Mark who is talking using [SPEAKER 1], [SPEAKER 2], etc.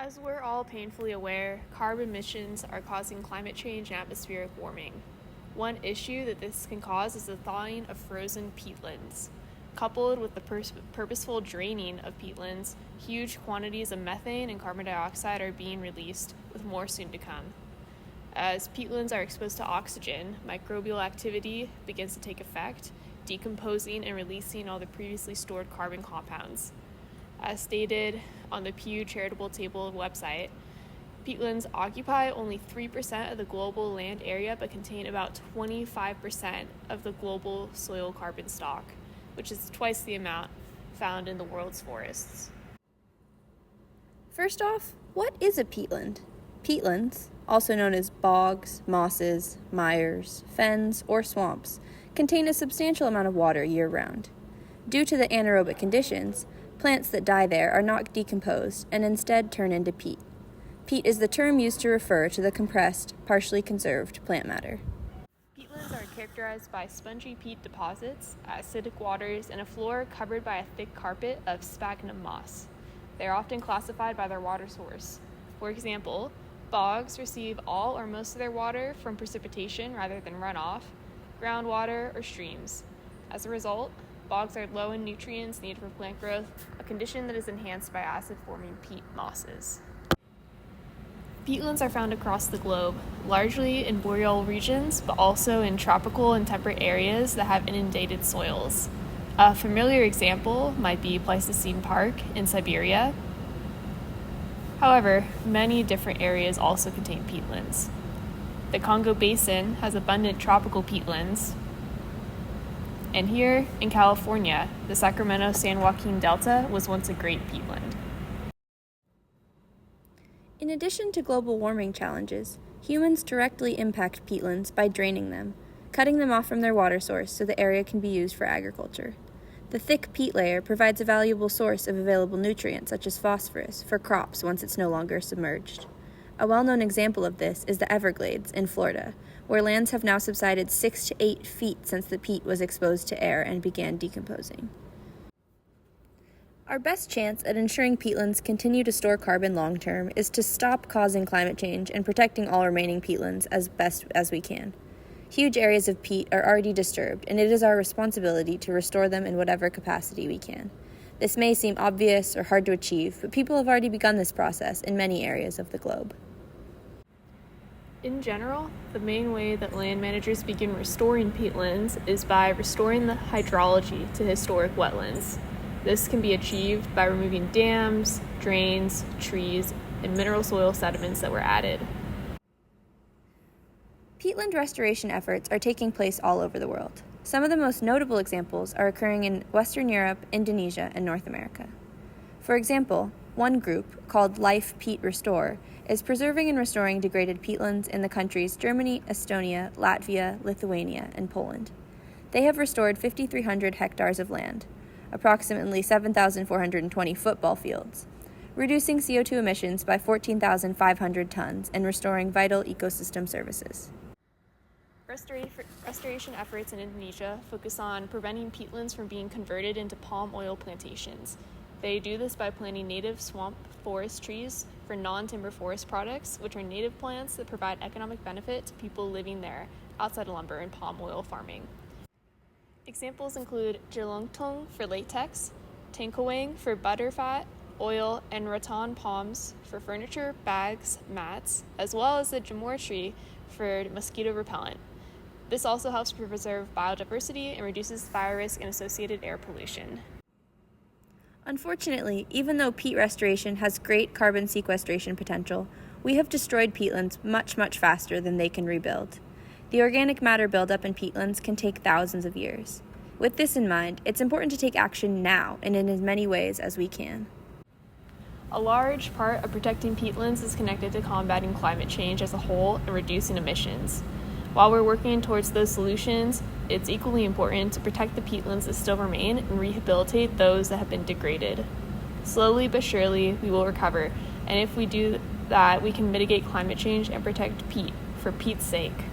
[SPEAKER 1] As we're all painfully aware, carbon emissions are causing climate change and atmospheric warming. One issue that this can cause is the thawing of frozen peatlands. Coupled with the purposeful draining of peatlands, huge quantities of methane and carbon dioxide are being released, with more soon to come. As peatlands are exposed to oxygen, microbial activity begins to take effect, decomposing and releasing all the previously stored carbon compounds. As stated on the Pew Charitable Table website, peatlands occupy only 3% of the global land area but contain about 25% of the global soil carbon stock, which is twice the amount found in the world's forests.
[SPEAKER 2] First off, what is a peatland? Peatlands, also known as bogs, mosses, mires, fens, or swamps, contain a substantial amount of water year-round. Due to the anaerobic conditions, plants that die there are not decomposed and instead turn into peat. Peat is the term used to refer to the compressed, partially conserved plant matter.
[SPEAKER 1] Peatlands are characterized by spongy peat deposits, acidic waters, and a floor covered by a thick carpet of sphagnum moss. They are often classified by their water source. For example, bogs receive all or most of their water from precipitation rather than runoff, groundwater, or streams. As a result, bogs are low in nutrients needed for plant growth, a condition that is enhanced by acid-forming peat mosses. Peatlands are found across the globe, largely in boreal regions, but also in tropical and temperate areas that have inundated soils. A familiar example might be Pleistocene Park in Siberia. However, many different areas also contain peatlands. The Congo Basin has abundant tropical peatlands, and here in California, the Sacramento-San Joaquin Delta was once a great peatland.
[SPEAKER 2] In addition to global warming challenges, humans directly impact peatlands by draining them, cutting them off from their water source so the area can be used for agriculture. The thick peat layer provides a valuable source of available nutrients such as phosphorus for crops once it's no longer submerged. A well-known example of this is the Everglades in Florida, where lands have now subsided 6 to 8 feet since the peat was exposed to air and began decomposing. Our best chance at ensuring peatlands continue to store carbon long-term is to stop causing climate change and protecting all remaining peatlands as best as we can. Huge areas of peat are already disturbed, and it is our responsibility to restore them in whatever capacity we can. This may seem obvious or hard to achieve, but people have already begun this process in many areas of the globe.
[SPEAKER 1] In general, the main way that land managers begin restoring peatlands is by restoring the hydrology to historic wetlands. This can be achieved by removing dams, drains, trees, and mineral soil sediments that were added.
[SPEAKER 2] Peatland restoration efforts are taking place all over the world. Some of the most notable examples are occurring in Western Europe, Indonesia, and North America. For example, one group, called Life Peat Restore, is preserving and restoring degraded peatlands in the countries Germany, Estonia, Latvia, Lithuania, and Poland. They have restored 5,300 hectares of land, approximately 7,420 football fields, reducing CO2 emissions by 14,500 tons and restoring vital ecosystem services.
[SPEAKER 1] Restoration efforts in Indonesia focus on preventing peatlands from being converted into palm oil plantations. They do this by planting native swamp forest trees for non-timber forest products, which are native plants that provide economic benefit to people living there outside of lumber and palm oil farming. Examples include jelangtong for latex, tangkawang for butter fat, oil, and rattan palms for furniture, bags, mats, as well as the jamur tree for mosquito repellent. This also helps preserve biodiversity and reduces fire risk and associated air pollution.
[SPEAKER 2] Unfortunately, even though peat restoration has great carbon sequestration potential, we have destroyed peatlands much faster than they can rebuild. The organic matter buildup in peatlands can take thousands of years. With this in mind, it's important to take action now and in as many ways as we can.
[SPEAKER 1] A large part of protecting peatlands is connected to combating climate change as a whole and reducing emissions. While we're working towards those solutions, it's equally important to protect the peatlands that still remain and rehabilitate those that have been degraded. Slowly but surely, we will recover, and if we do that, we can mitigate climate change and protect peat for Peat's sake.